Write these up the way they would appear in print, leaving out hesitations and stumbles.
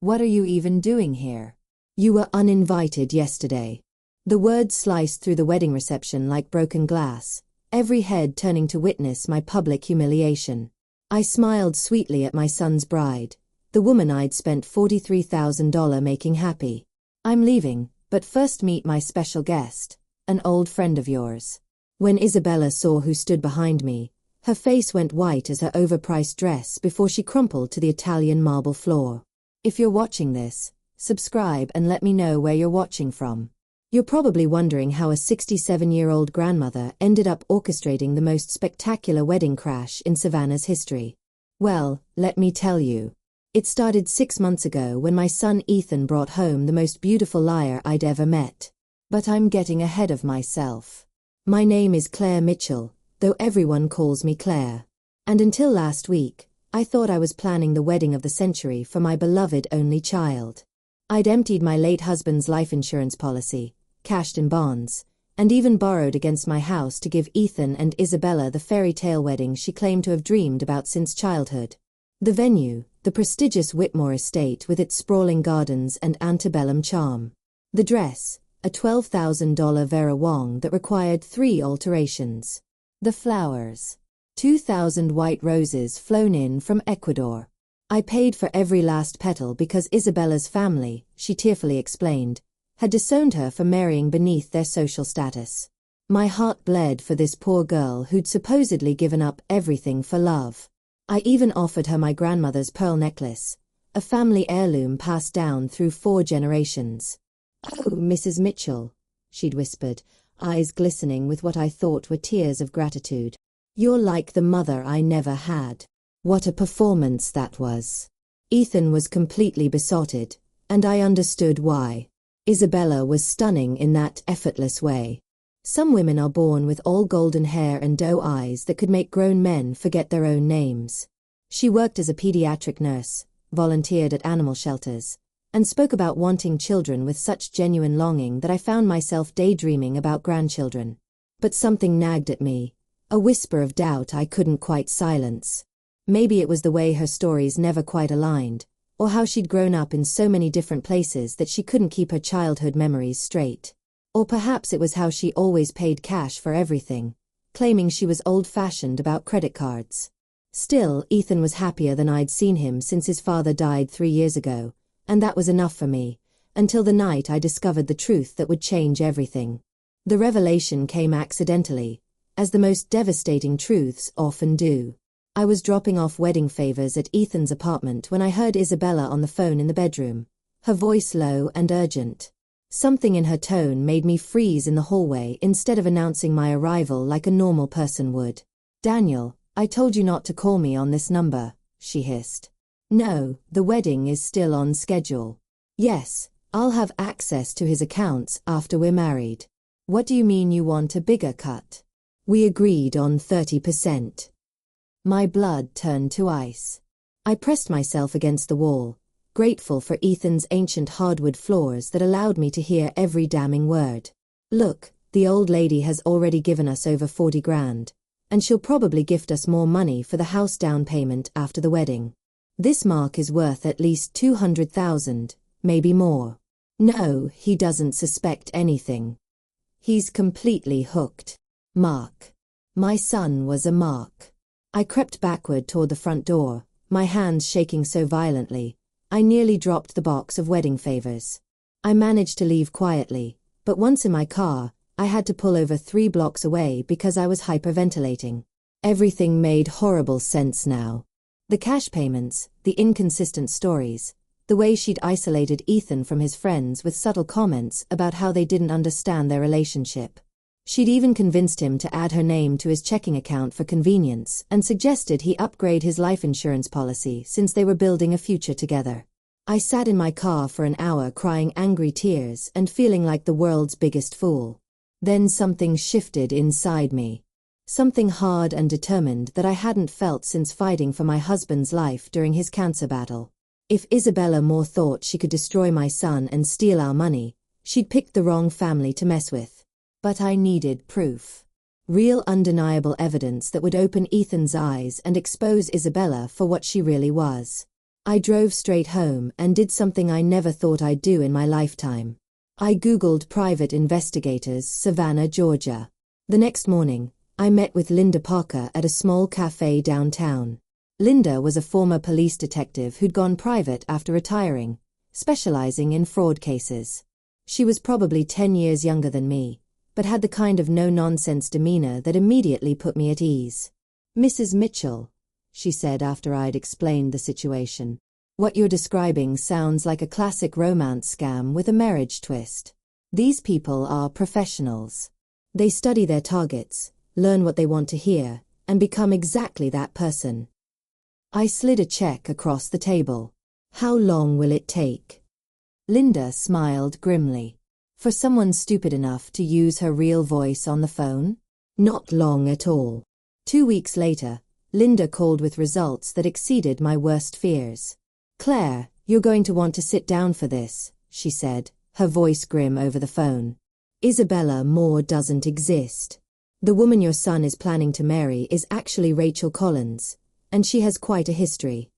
What are you even doing here? You were uninvited yesterday. The words sliced through the wedding reception like broken glass, every head turning to witness my public humiliation. I smiled sweetly at my son's bride, the woman I'd spent $43,000 making happy. I'm leaving, but first meet my special guest, an old friend of yours. When Isabella saw who stood behind me, her face went white as her overpriced dress before she crumpled to the Italian marble floor. If you're watching this, subscribe and let me know where you're watching from. You're probably wondering how a 67-year-old grandmother ended up orchestrating the most spectacular wedding crash in Savannah's history. Well, let me tell you. It started 6 months ago when my son Ethan brought home the most beautiful liar I'd ever met. But I'm getting ahead of myself. My name is Claire Mitchell, though everyone calls me Claire. And until last week, I thought I was planning the wedding of the century for my beloved only child. I'd emptied my late husband's life insurance policy, cashed in bonds, and even borrowed against my house to give Ethan and Isabella the fairy tale wedding she claimed to have dreamed about since childhood. The venue, the prestigious Whitmore Estate with its sprawling gardens and antebellum charm. The dress, a $12,000 Vera Wang that required 3 alterations. The flowers, 2,000 white roses flown in from Ecuador. I paid for every last petal because Isabella's family, she tearfully explained, had disowned her for marrying beneath their social status. My heart bled for this poor girl who'd supposedly given up everything for love. I even offered her my grandmother's pearl necklace, a family heirloom passed down through 4 generations. "Oh, Mrs. Mitchell," she'd whispered, eyes glistening with what I thought were tears of gratitude. "You're like the mother I never had." What a performance that was. Ethan was completely besotted, and I understood why. Isabella was stunning in that effortless way. Some women are born with all golden hair and doe eyes that could make grown men forget their own names. She worked as a pediatric nurse, volunteered at animal shelters, and spoke about wanting children with such genuine longing that I found myself daydreaming about grandchildren. But something nagged at me, a whisper of doubt I couldn't quite silence. Maybe it was the way her stories never quite aligned, or how she'd grown up in so many different places that she couldn't keep her childhood memories straight. Or perhaps it was how she always paid cash for everything, claiming she was old-fashioned about credit cards. Still, Ethan was happier than I'd seen him since his father died 3 years ago, and that was enough for me, until the night I discovered the truth that would change everything. The revelation came accidentally, as the most devastating truths often do. I was dropping off wedding favors at Ethan's apartment when I heard Isabella on the phone in the bedroom, her voice low and urgent. Something in her tone made me freeze in the hallway instead of announcing my arrival like a normal person would. "Daniel, I told you not to call me on this number," she hissed. "No, the wedding is still on schedule." "Yes, I'll have access to his accounts after we're married." "What do you mean you want a bigger cut?" "We agreed on 30%. My blood turned to ice. I pressed myself against the wall, grateful for Ethan's ancient hardwood floors that allowed me to hear every damning word. "Look, the old lady has already given us over 40 grand, and she'll probably gift us more money for the house down payment after the wedding. This Mark is worth at least 200,000, maybe more. No, he doesn't suspect anything. He's completely hooked. Mark. My son was a mark." I crept backward toward the front door, my hands shaking so violently, I nearly dropped the box of wedding favors. I managed to leave quietly, but once in my car, I had to pull over 3 blocks away because I was hyperventilating. Everything made horrible sense now. The cash payments, the inconsistent stories, the way she'd isolated Ethan from his friends with subtle comments about how they didn't understand their relationship. She'd even convinced him to add her name to his checking account for convenience and suggested he upgrade his life insurance policy since they were building a future together. I sat in my car for an hour crying angry tears and feeling like the world's biggest fool. Then something shifted inside me. Something hard and determined that I hadn't felt since fighting for my husband's life during his cancer battle. If Isabella Moore thought she could destroy my son and steal our money, she'd picked the wrong family to mess with. But I needed proof. Real undeniable evidence that would open Ethan's eyes and expose Isabella for what she really was. I drove straight home and did something I never thought I'd do in my lifetime. I Googled private investigators, Savannah, Georgia. The next morning, I met with Linda Parker at a small cafe downtown. Linda was a former police detective who'd gone private after retiring, specializing in fraud cases. She was probably 10 years younger than me, but had the kind of no-nonsense demeanor that immediately put me at ease. "Mrs. Mitchell," she said after I'd explained the situation, "what you're describing sounds like a classic romance scam with a marriage twist. These people are professionals. They study their targets, learn what they want to hear, and become exactly that person." I slid a check across the table. "How long will it take?" Linda smiled grimly. "For someone stupid enough to use her real voice on the phone? Not long at all." 2 weeks later, Linda called with results that exceeded my worst fears. "Claire, you're going to want to sit down for this," she said, her voice grim over the phone. "Isabella Moore doesn't exist. The woman your son is planning to marry is actually Rachel Collins, and she has quite a history."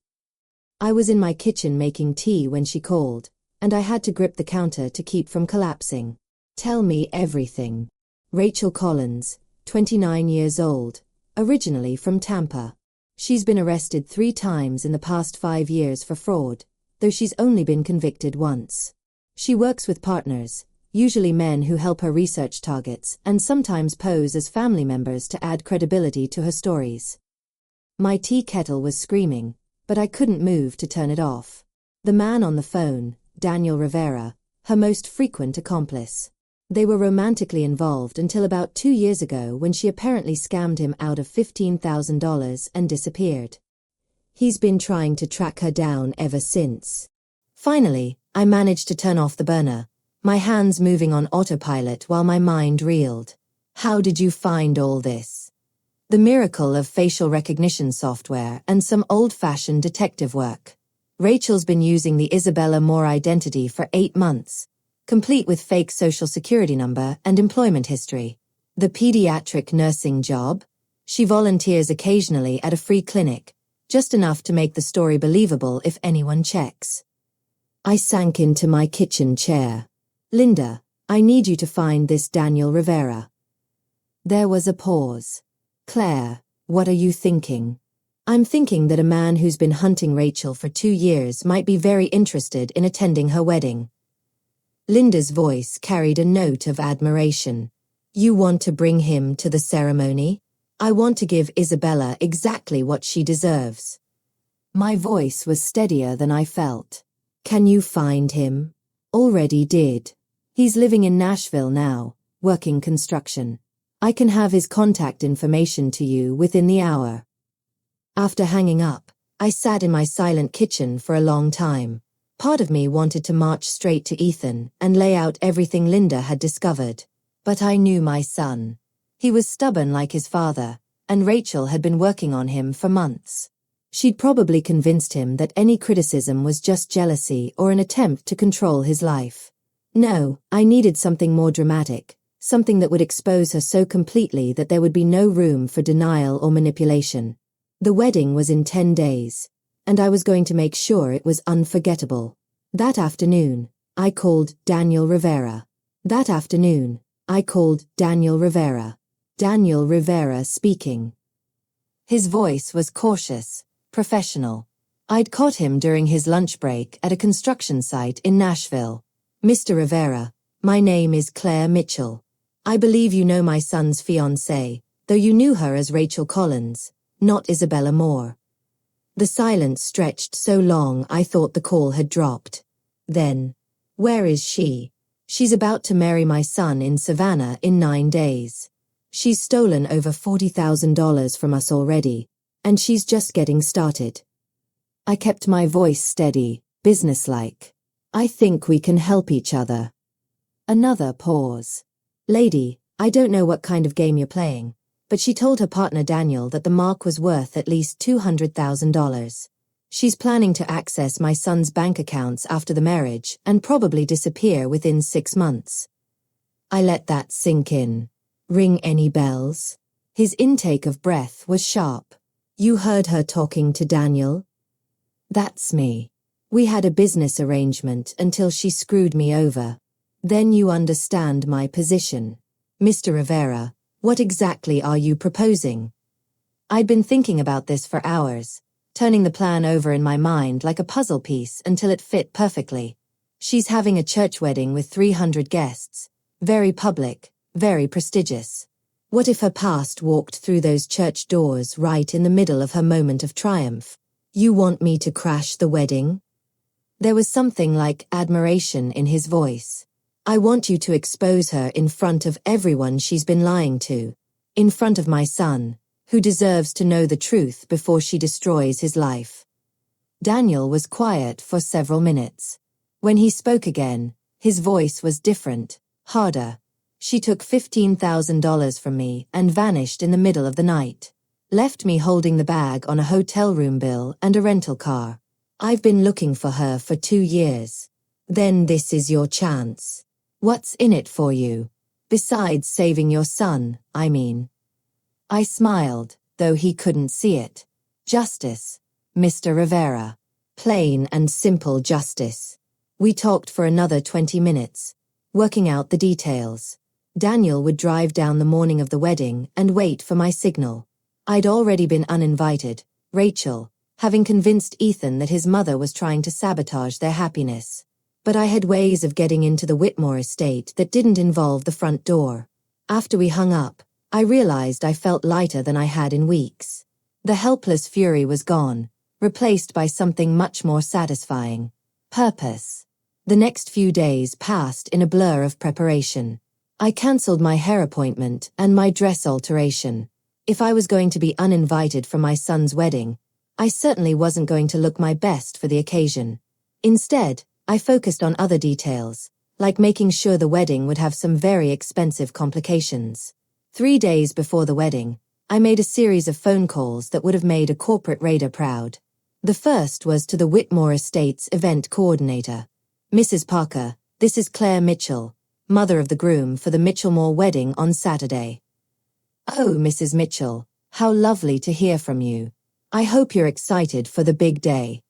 I was in my kitchen making tea when she called, and I had to grip the counter to keep from collapsing. "Tell me everything." Rachel Collins, 29 years old, originally from Tampa. She's been arrested 3 times in the past 5 years for fraud, though she's only been convicted once. She works with partners, usually men who help her research targets and sometimes pose as family members to add credibility to her stories. My tea kettle was screaming, but I couldn't move to turn it off. The man on the phone, Daniel Rivera, her most frequent accomplice. They were romantically involved until about 2 years ago when she apparently scammed him out of $15,000 and disappeared. He's been trying to track her down ever since. Finally, I managed to turn off the burner, my hands moving on autopilot while my mind reeled. "How did you find all this?" "The miracle of facial recognition software and some old-fashioned detective work. Rachel's been using the Isabella Moore identity for 8 months. Complete with fake social security number and employment history. The pediatric nursing job? She volunteers occasionally at a free clinic, just enough to make the story believable if anyone checks." I sank into my kitchen chair. "Linda, I need you to find this Daniel Rivera." There was a pause. "Claire, what are you thinking?" "I'm thinking that a man who's been hunting Rachel for 2 years might be very interested in attending her wedding." Linda's voice carried a note of admiration. "You want to bring him to the ceremony?" "I want to give Isabella exactly what she deserves." My voice was steadier than I felt. "Can you find him?" "Already did. He's living in Nashville now, working construction. I can have his contact information to you within the hour." After hanging up, I sat in my silent kitchen for a long time. Part of me wanted to march straight to Ethan and lay out everything Linda had discovered. But I knew my son. He was stubborn like his father, and Rachel had been working on him for months. She'd probably convinced him that any criticism was just jealousy or an attempt to control his life. No, I needed something more dramatic, something that would expose her so completely that there would be no room for denial or manipulation. The wedding was in 10 days. And I was going to make sure it was unforgettable. That afternoon, I called Daniel Rivera. Daniel Rivera speaking. His voice was cautious, professional. I'd caught him during his lunch break at a construction site in Nashville. "Mr. Rivera, my name is Claire Mitchell. I believe you know my son's fiancée, though you knew her as Rachel Collins, not Isabella Moore." The silence stretched so long I thought the call had dropped. Then, "Where is she?" "She's about to marry my son in Savannah in 9 days. She's stolen over $40,000 from us already, and she's just getting started." I kept my voice steady, businesslike. "I think we can help each other." Another pause. "Lady, I don't know what kind of game you're playing, but she told her partner Daniel that the mark was worth at least $200,000. She's planning to access my son's bank accounts after the marriage and probably disappear within 6 months. I let that sink in. Ring any bells? His intake of breath was sharp. "You heard her talking to Daniel?" That's me. We had a business arrangement until she screwed me over. Then you understand my position. Mr. Rivera, what exactly are you proposing? I'd been thinking about this for hours, turning the plan over in my mind like a puzzle piece until it fit perfectly. She's having a church wedding with 300 guests. Very public, very prestigious. What if her past walked through those church doors right in the middle of her moment of triumph? You want me to crash the wedding? There was something like admiration in his voice. I want you to expose her in front of everyone she's been lying to. In front of my son, who deserves to know the truth before she destroys his life. Daniel was quiet for several minutes. When he spoke again, his voice was different, harder. She took $15,000 from me and vanished in the middle of the night. Left me holding the bag on a hotel room bill and a rental car. I've been looking for her for 2 years. Then this is your chance. What's in it for you? Besides saving your son, I mean. I smiled, though he couldn't see it. Justice, Mr. Rivera. Plain and simple justice. We talked for another 20 minutes, working out the details. Daniel would drive down the morning of the wedding and wait for my signal. I'd already been uninvited, Rachel, having convinced Ethan that his mother was trying to sabotage their happiness. But I had ways of getting into the Whitmore Estate that didn't involve the front door. After we hung up, I realized I felt lighter than I had in weeks. The helpless fury was gone, replaced by something much more satisfying. Purpose. The next few days passed in a blur of preparation. I cancelled my hair appointment and my dress alteration. If I was going to be uninvited for my son's wedding, I certainly wasn't going to look my best for the occasion. Instead, I focused on other details, like making sure the wedding would have some very expensive complications. 3 days before the wedding, I made a series of phone calls that would have made a corporate raider proud. The first was to the Whitmore Estate's event coordinator. Mrs. Parker, this is Claire Mitchell, mother of the groom for the Mitchellmore wedding on Saturday. Oh, Mrs. Mitchell, how lovely to hear from you. I hope you're excited for the big day.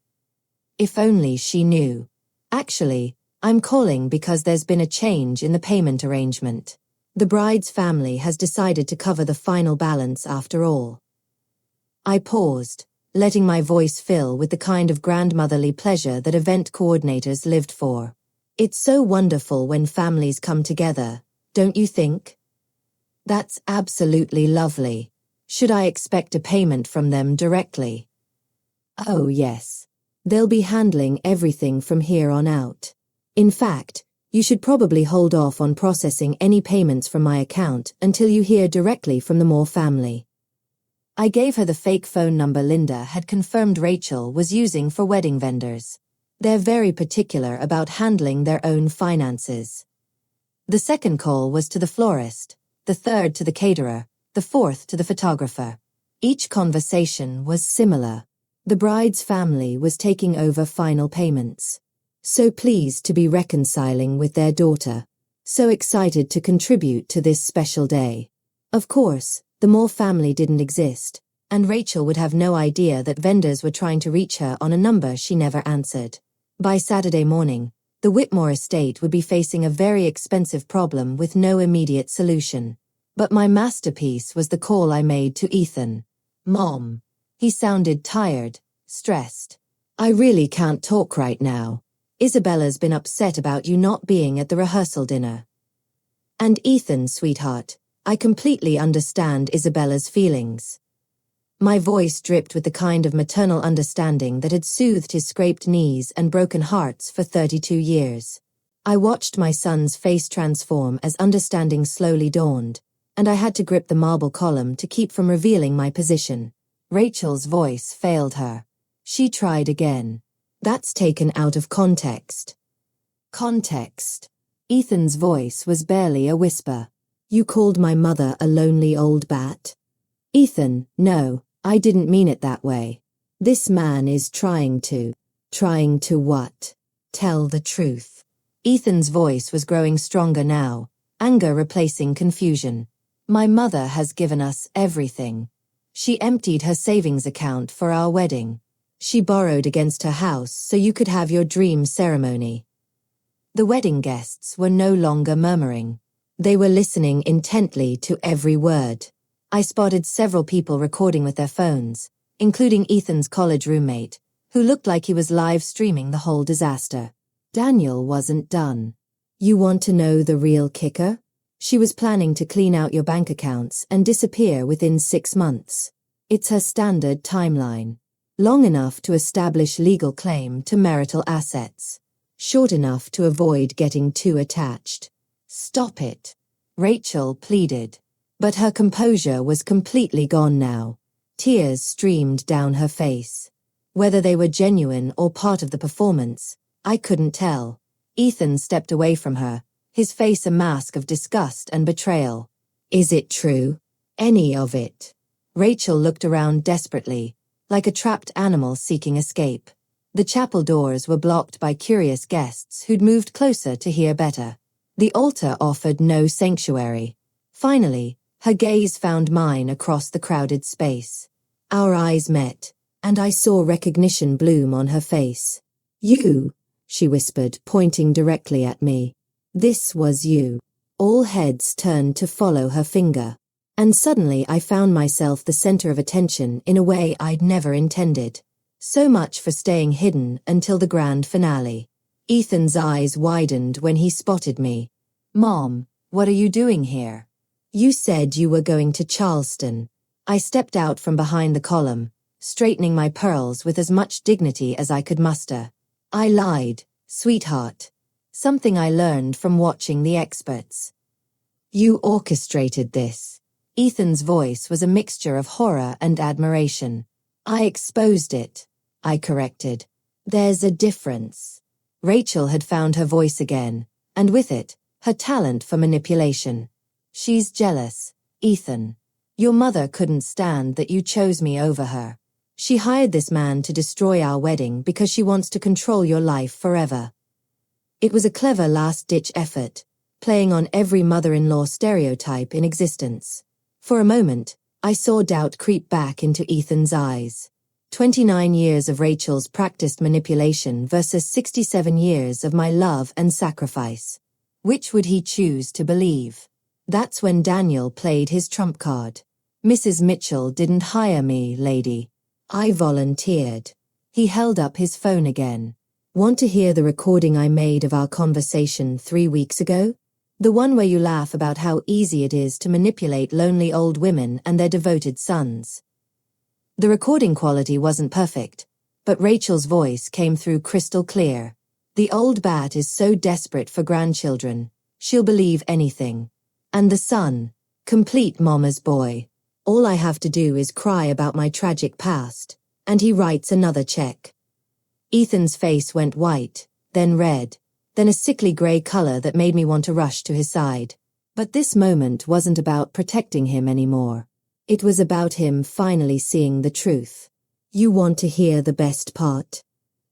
If only she knew. Actually, I'm calling because there's been a change in the payment arrangement. The bride's family has decided to cover the final balance after all. I paused, letting my voice fill with the kind of grandmotherly pleasure that event coordinators lived for. It's so wonderful when families come together, don't you think? That's absolutely lovely. Should I expect a payment from them directly? Oh yes. They'll be handling everything from here on out. In fact, you should probably hold off on processing any payments from my account until you hear directly from the Moore family. I gave her the fake phone number Linda had confirmed Rachel was using for wedding vendors. They're very particular about handling their own finances. The second call was to the florist, the third to the caterer, the fourth to the photographer. Each conversation was similar. The bride's family was taking over final payments. So pleased to be reconciling with their daughter. So excited to contribute to this special day. Of course, the Moore family didn't exist, and Rachel would have no idea that vendors were trying to reach her on a number she never answered. By Saturday morning, the Whitmore estate would be facing a very expensive problem with no immediate solution. But my masterpiece was the call I made to Ethan. Mom. He sounded tired, stressed. I really can't talk right now. Isabella's been upset about you not being at the rehearsal dinner. And Ethan, sweetheart, I completely understand Isabella's feelings. My voice dripped with the kind of maternal understanding that had soothed his scraped knees and broken hearts for 32 years. I watched my son's face transform as understanding slowly dawned, and I had to grip the marble column to keep from revealing my position. Rachel's voice failed her. She tried again. That's taken out of context. Context. Ethan's voice was barely a whisper. You called my mother a lonely old bat? Ethan, no, I didn't mean it that way. This man is trying to what? Tell the truth. Ethan's voice was growing stronger now, anger replacing confusion. My mother has given us everything. She emptied her savings account for our wedding. She borrowed against her house so you could have your dream ceremony. The wedding guests were no longer murmuring. They were listening intently to every word. I spotted several people recording with their phones, including Ethan's college roommate, who looked like he was live streaming the whole disaster. Daniel wasn't done. You want to know the real kicker? She was planning to clean out your bank accounts and disappear within 6 months. It's her standard timeline. Long enough to establish legal claim to marital assets. Short enough to avoid getting too attached. Stop it, Rachel pleaded. But her composure was completely gone now. Tears streamed down her face. Whether they were genuine or part of the performance, I couldn't tell. Ethan stepped away from her, his face a mask of disgust and betrayal. Is it true? Any of it? Rachel looked around desperately, like a trapped animal seeking escape. The chapel doors were blocked by curious guests who'd moved closer to hear better. The altar offered no sanctuary. Finally, her gaze found mine across the crowded space. Our eyes met, and I saw recognition bloom on her face. You, she whispered, pointing directly at me. This was you. All heads turned to follow her finger. And suddenly I found myself the center of attention in a way I'd never intended. So much for staying hidden until the grand finale. Ethan's eyes widened when he spotted me. Mom, what are you doing here? You said you were going to Charleston. I stepped out from behind the column, straightening my pearls with as much dignity as I could muster. I lied, sweetheart. Something I learned from watching the experts. You orchestrated this. Ethan's voice was a mixture of horror and admiration. I exposed it, I corrected. There's a difference. Rachel had found her voice again, and with it, her talent for manipulation. She's jealous, Ethan. Your mother couldn't stand that you chose me over her. She hired this man to destroy our wedding because she wants to control your life forever. It was a clever last-ditch effort, playing on every mother-in-law stereotype in existence. For a moment, I saw doubt creep back into Ethan's eyes. 29 years of Rachel's practiced manipulation versus 67 years of my love and sacrifice. Which would he choose to believe? That's when Daniel played his trump card. Mrs. Mitchell didn't hire me, lady. I volunteered. He held up his phone again. Want to hear the recording I made of our conversation 3 weeks ago? The one where you laugh about how easy it is to manipulate lonely old women and their devoted sons. The recording quality wasn't perfect, but Rachel's voice came through crystal clear. The old bat is so desperate for grandchildren, she'll believe anything. And the son, complete mama's boy. All I have to do is cry about my tragic past, and he writes another check. Ethan's face went white, then red, then a sickly grey colour that made me want to rush to his side. But this moment wasn't about protecting him anymore. It was about him finally seeing the truth. You want to hear the best part?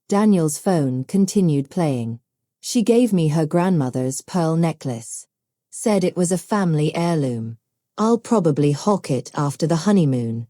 Daniel's phone continued playing. She gave me her grandmother's pearl necklace. Said it was a family heirloom. I'll probably hawk it after the honeymoon.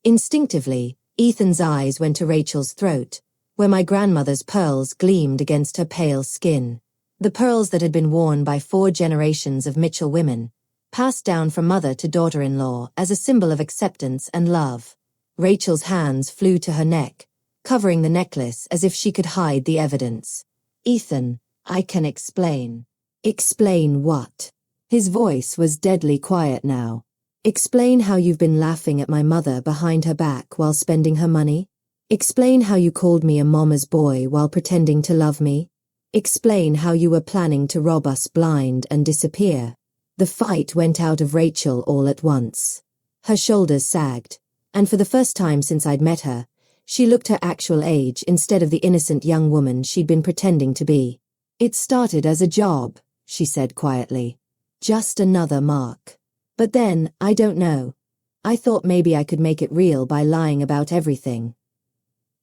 Instinctively, Ethan's eyes went to Rachel's throat, where my grandmother's pearls gleamed against her pale skin. The pearls that had been worn by 4 generations of Mitchell women, passed down from mother to daughter-in-law as a symbol of acceptance and love. Rachel's hands flew to her neck, covering the necklace as if she could hide the evidence. Ethan, I can explain. Explain what? His voice was deadly quiet now. Explain how you've been laughing at my mother behind her back while spending her money? Explain how you called me a mama's boy while pretending to love me? Explain how you were planning to rob us blind and disappear. The fight went out of Rachel all at once. Her shoulders sagged, and for the first time since I'd met her, she looked her actual age instead of the innocent young woman she'd been pretending to be. It started as a job, she said quietly. Just another mark. But then, I don't know. I thought maybe I could make it real by lying about everything.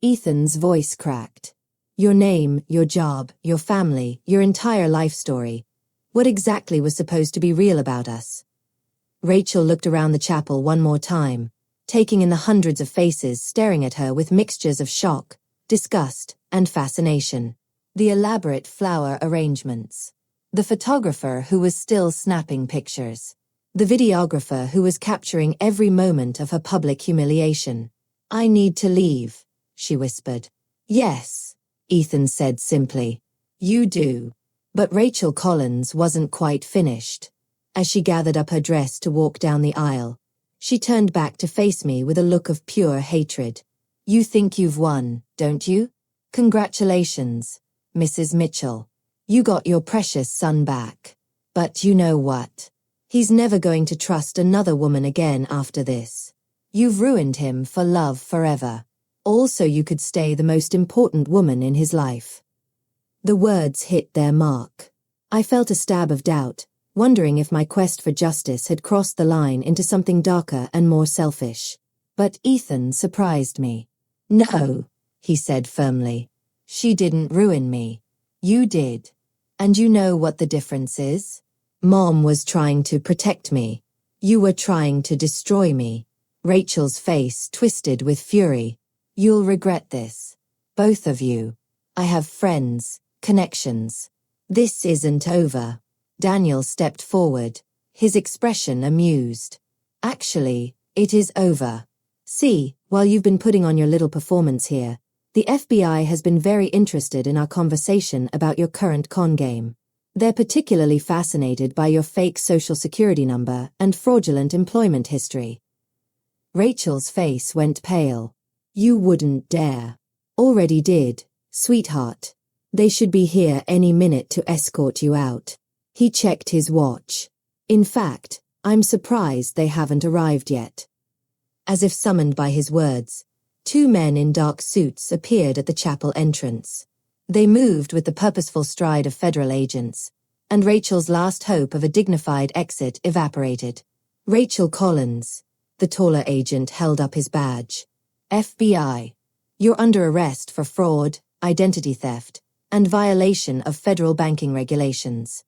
Ethan's voice cracked. Your name, your job, your family, your entire life story. What exactly was supposed to be real about us? Rachel looked around the chapel one more time, taking in the hundreds of faces staring at her with mixtures of shock, disgust, and fascination. The elaborate flower arrangements. The photographer who was still snapping pictures. The videographer who was capturing every moment of her public humiliation. "I need to leave," she whispered. "Yes," Ethan said simply. "You do." But Rachel Collins wasn't quite finished. As she gathered up her dress to walk down the aisle, she turned back to face me with a look of pure hatred. "You think you've won, don't you? Congratulations, Mrs. Mitchell. You got your precious son back. But you know what? He's never going to trust another woman again after this. You've ruined him for love forever. Also, you could stay the most important woman in his life." The words hit their mark. I felt a stab of doubt, wondering if my quest for justice had crossed the line into something darker and more selfish. But Ethan surprised me. "No," he said firmly. "She didn't ruin me. You did. And you know what the difference is? Mom was trying to protect me. You were trying to destroy me." Rachel's face twisted with fury. "You'll regret this. Both of you. I have friends, connections. This isn't over." Daniel stepped forward, his expression amused. "Actually, it is over. See, while you've been putting on your little performance here, the FBI has been very interested in our conversation about your current con game. They're particularly fascinated by your fake social security number and fraudulent employment history." Rachel's face went pale. "You wouldn't dare." "Already did, sweetheart. They should be here any minute to escort you out." He checked his watch. "In fact, I'm surprised they haven't arrived yet." As if summoned by his words, two men in dark suits appeared at the chapel entrance. They moved with the purposeful stride of federal agents, and Rachel's last hope of a dignified exit evaporated. "Rachel Collins." The taller agent held up his badge. "FBI. You're under arrest for fraud, identity theft, and violation of federal banking regulations."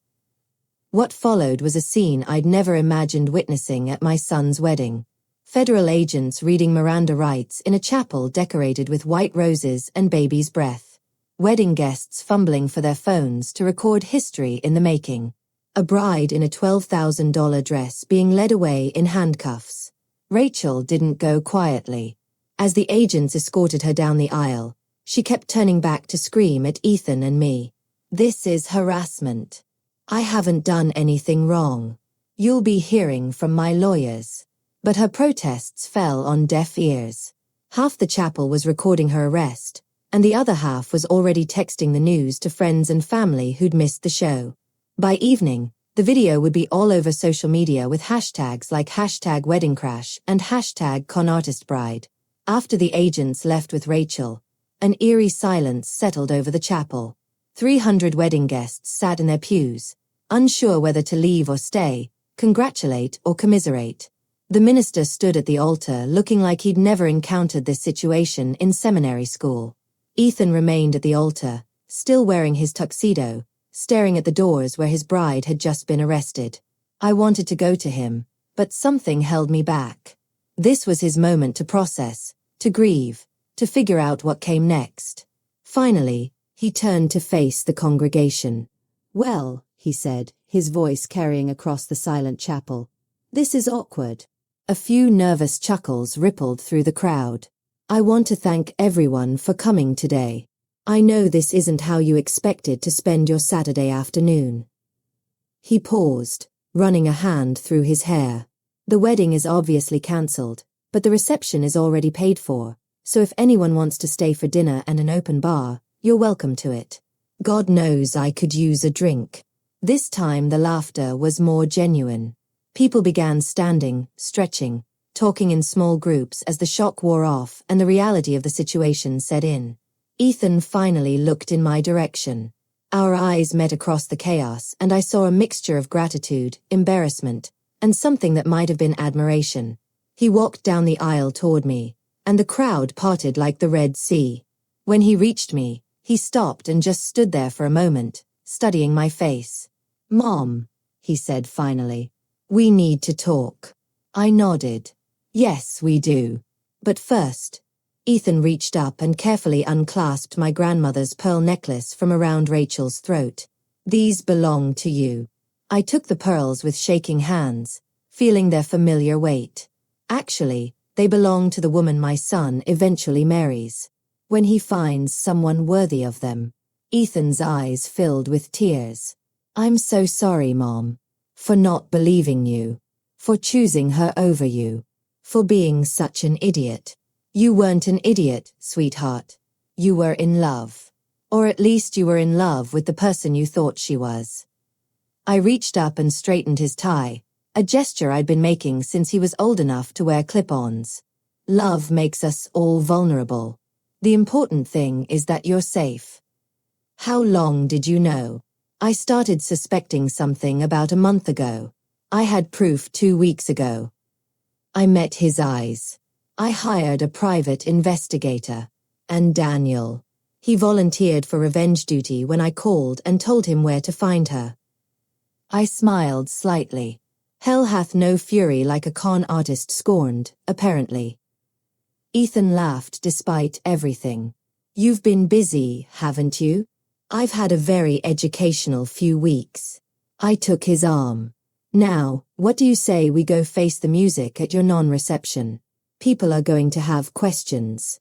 What followed was a scene I'd never imagined witnessing at my son's wedding. Federal agents reading Miranda rights in a chapel decorated with white roses and baby's breath. Wedding guests fumbling for their phones to record history in the making. A bride in a $12,000 dress being led away in handcuffs. Rachel didn't go quietly. As the agents escorted her down the aisle, she kept turning back to scream at Ethan and me. "This is harassment. I haven't done anything wrong. You'll be hearing from my lawyers." But her protests fell on deaf ears. Half the chapel was recording her arrest, and the other half was already texting the news to friends and family who'd missed the show. By evening, the video would be all over social media with hashtags like #weddingcrash and #conartistbride. After the agents left with Rachel, an eerie silence settled over the chapel. 300 wedding guests sat in their pews, unsure whether to leave or stay, congratulate or commiserate. The minister stood at the altar looking like he'd never encountered this situation in seminary school. Ethan remained at the altar, still wearing his tuxedo, staring at the doors where his bride had just been arrested. I wanted to go to him, but something held me back. This was his moment to process, to grieve, to figure out what came next. Finally, he turned to face the congregation. "Well," he said, his voice carrying across the silent chapel, "this is awkward." A few nervous chuckles rippled through the crowd. "I want to thank everyone for coming today. I know this isn't how you expected to spend your Saturday afternoon." He paused, running a hand through his hair. "The wedding is obviously cancelled, but the reception is already paid for, so if anyone wants to stay for dinner and an open bar, you're welcome to it. God knows I could use a drink." This time the laughter was more genuine. People began standing, stretching, talking in small groups as the shock wore off and the reality of the situation set in. Ethan finally looked in my direction. Our eyes met across the chaos, and I saw a mixture of gratitude, embarrassment, and something that might have been admiration. He walked down the aisle toward me, and the crowd parted like the Red Sea. When he reached me, he stopped and just stood there for a moment, studying my face. "Mom," he said finally, "we need to talk." I nodded. Yes, we do. But first, Ethan reached up and carefully unclasped my grandmother's pearl necklace from around Rachel's throat. These belong to you. I took the pearls with shaking hands, feeling their familiar weight. Actually, they belong to the woman my son eventually marries, when he finds someone worthy of them. Ethan's eyes filled with tears. I'm so sorry, Mom, for not believing you, for choosing her over you, for being such an idiot. You weren't an idiot, sweetheart. You were in love. Or at least you were in love with the person you thought she was. I reached up and straightened his tie, a gesture I'd been making since he was old enough to wear clip-ons. Love makes us all vulnerable. The important thing is that you're safe. How long did you know? I started suspecting something about a month ago. I had proof 2 weeks ago. I met his eyes. I hired a private investigator. And Daniel. He volunteered for revenge duty when I called and told him where to find her. I smiled slightly. Hell hath no fury like a con artist scorned, apparently. Ethan laughed despite everything. You've been busy, haven't you? I've had a very educational few weeks. I took his arm. Now, what do you say we go face the music at your non-reception? People are going to have questions.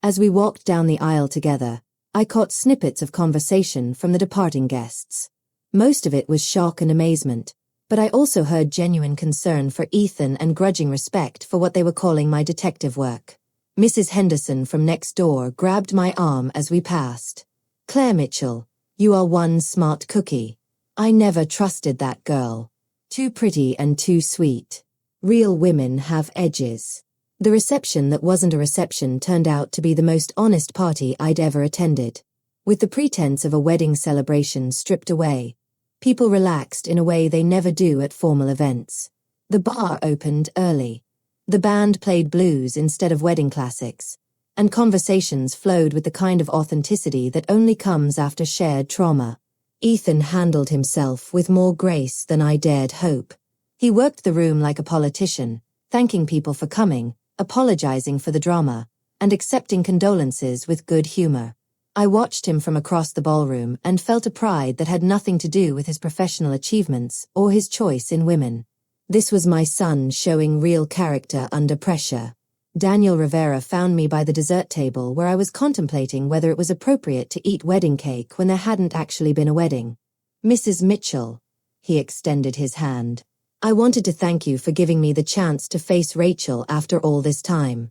As we walked down the aisle together, I caught snippets of conversation from the departing guests. Most of it was shock and amazement, but I also heard genuine concern for Ethan and grudging respect for what they were calling my detective work. Mrs. Henderson from next door grabbed my arm as we passed. Claire Mitchell, you are one smart cookie. I never trusted that girl. Too pretty and too sweet. Real women have edges. The reception that wasn't a reception turned out to be the most honest party I'd ever attended. With the pretense of a wedding celebration stripped away, people relaxed in a way they never do at formal events. The bar opened early. The band played blues instead of wedding classics, and conversations flowed with the kind of authenticity that only comes after shared trauma. Ethan handled himself with more grace than I dared hope. He worked the room like a politician, thanking people for coming, apologizing for the drama, and accepting condolences with good humor. I watched him from across the ballroom and felt a pride that had nothing to do with his professional achievements or his choice in women. This was my son showing real character under pressure. Daniel Rivera found me by the dessert table where I was contemplating whether it was appropriate to eat wedding cake when there hadn't actually been a wedding. Mrs. Mitchell, he extended his hand. I wanted to thank you for giving me the chance to face Rachel after all this time.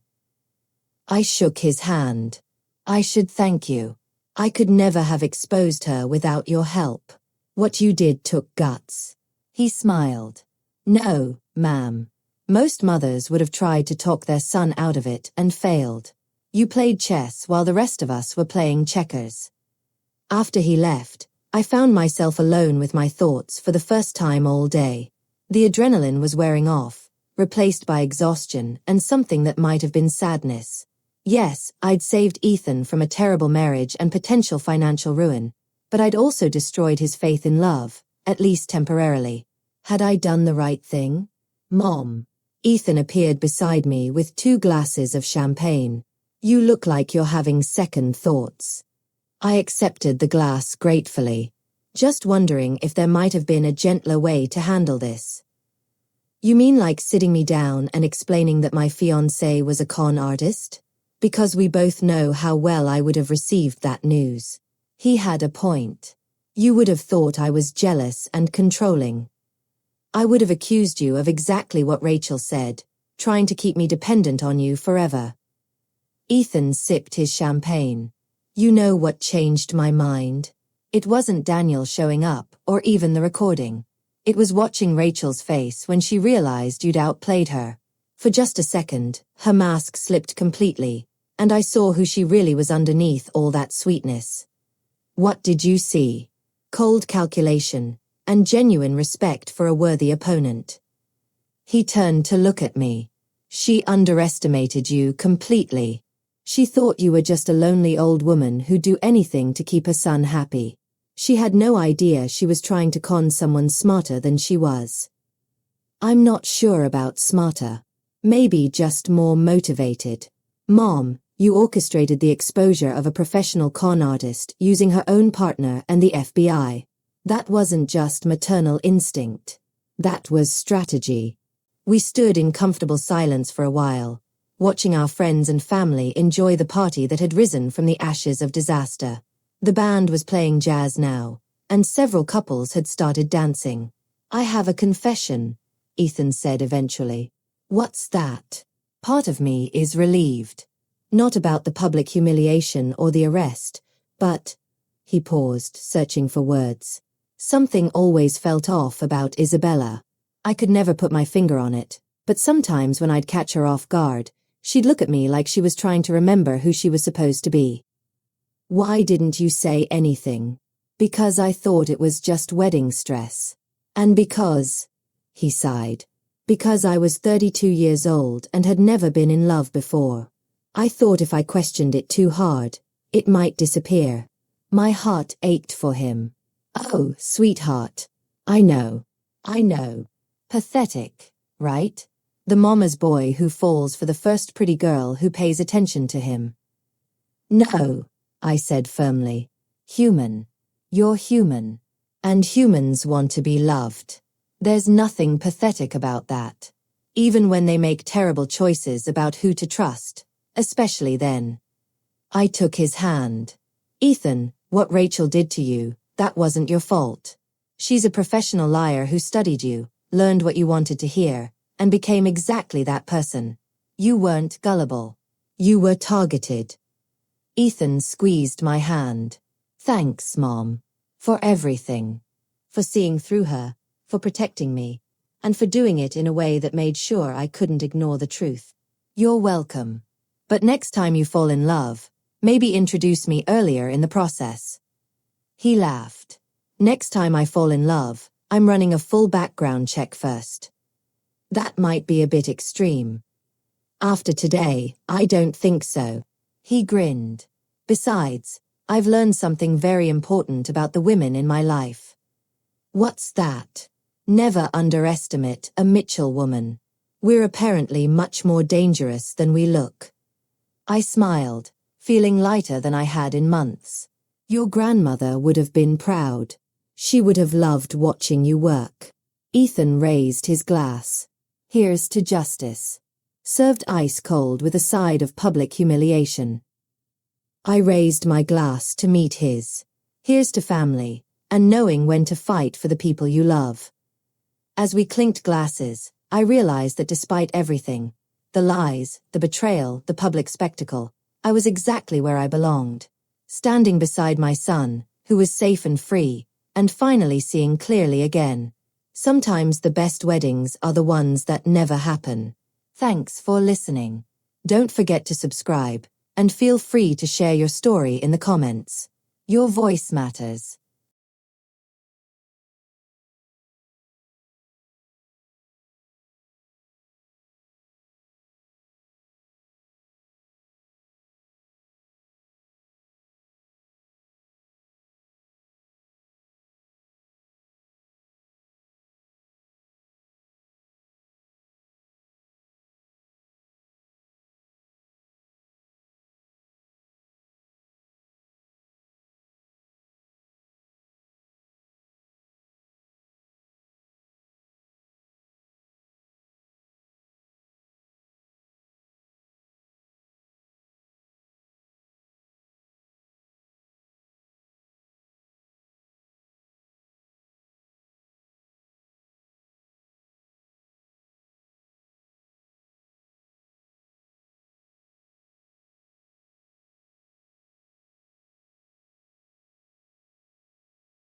I shook his hand. I should thank you. I could never have exposed her without your help. What you did took guts. He smiled. No, ma'am. Most mothers would have tried to talk their son out of it and failed. You played chess while the rest of us were playing checkers. After he left, I found myself alone with my thoughts for the first time all day. The adrenaline was wearing off, replaced by exhaustion and something that might have been sadness. Yes, I'd saved Ethan from a terrible marriage and potential financial ruin, but I'd also destroyed his faith in love, at least temporarily. Had I done the right thing? Mom. Ethan appeared beside me with 2 glasses of champagne. You look like you're having second thoughts. I accepted the glass gratefully, just wondering if there might have been a gentler way to handle this. You mean like sitting me down and explaining that my fiancé was a con artist? Because we both know how well I would have received that news. He had a point. You would have thought I was jealous and controlling. I would have accused you of exactly what Rachel said, trying to keep me dependent on you forever. Ethan sipped his champagne. You know what changed my mind? It wasn't Daniel showing up, or even the recording. It was watching Rachel's face when she realized you'd outplayed her. For just a second, her mask slipped completely, and I saw who she really was underneath all that sweetness. What did you see? Cold calculation, and genuine respect for a worthy opponent. He turned to look at me. She underestimated you completely. She thought you were just a lonely old woman who'd do anything to keep her son happy. She had no idea she was trying to con someone smarter than she was. I'm not sure about smarter. Maybe just more motivated. Mom, you orchestrated the exposure of a professional con artist using her own partner and the FBI. That wasn't just maternal instinct. That was strategy. We stood in comfortable silence for a while, watching our friends and family enjoy the party that had risen from the ashes of disaster. The band was playing jazz now, and several couples had started dancing. I have a confession, Ethan said eventually. What's that? Part of me is relieved. Not about the public humiliation or the arrest, but, he paused, searching for words. Something always felt off about Isabella. I could never put my finger on it, but sometimes when I'd catch her off guard, she'd look at me like she was trying to remember who she was supposed to be. Why didn't you say anything? Because I thought it was just wedding stress. And because, he sighed, because I was 32 years old and had never been in love before. I thought if I questioned it too hard, it might disappear. My heart ached for him. Oh, sweetheart. I know. Pathetic, right? The mama's boy who falls for the first pretty girl who pays attention to him. No, I said firmly. Human. You're human. And humans want to be loved. There's nothing pathetic about that. Even when they make terrible choices about who to trust. Especially then. I took his hand. Ethan, what Rachel did to you, that wasn't your fault. She's a professional liar who studied you, learned what you wanted to hear, and became exactly that person. You weren't gullible. You were targeted. Ethan squeezed my hand. Thanks, Mom. For everything. For seeing through her, for protecting me, and for doing it in a way that made sure I couldn't ignore the truth. You're welcome. But next time you fall in love, maybe introduce me earlier in the process. He laughed. Next time I fall in love, I'm running a full background check first. That might be a bit extreme. After today, I don't think so. He grinned. Besides, I've learned something very important about the women in my life. What's that? Never underestimate a Mitchell woman. We're apparently much more dangerous than we look. I smiled, feeling lighter than I had in months. Your grandmother would have been proud. She would have loved watching you work. Ethan raised his glass. Here's to justice. Served ice cold with a side of public humiliation. I raised my glass to meet his. Here's to family, and knowing when to fight for the people you love. As we clinked glasses, I realized that despite everything, the lies, the betrayal, the public spectacle, I was exactly where I belonged. Standing beside my son, who was safe and free, and finally seeing clearly again. Sometimes the best weddings are the ones that never happen. Thanks for listening. Don't forget to subscribe, and feel free to share your story in the comments. Your voice matters.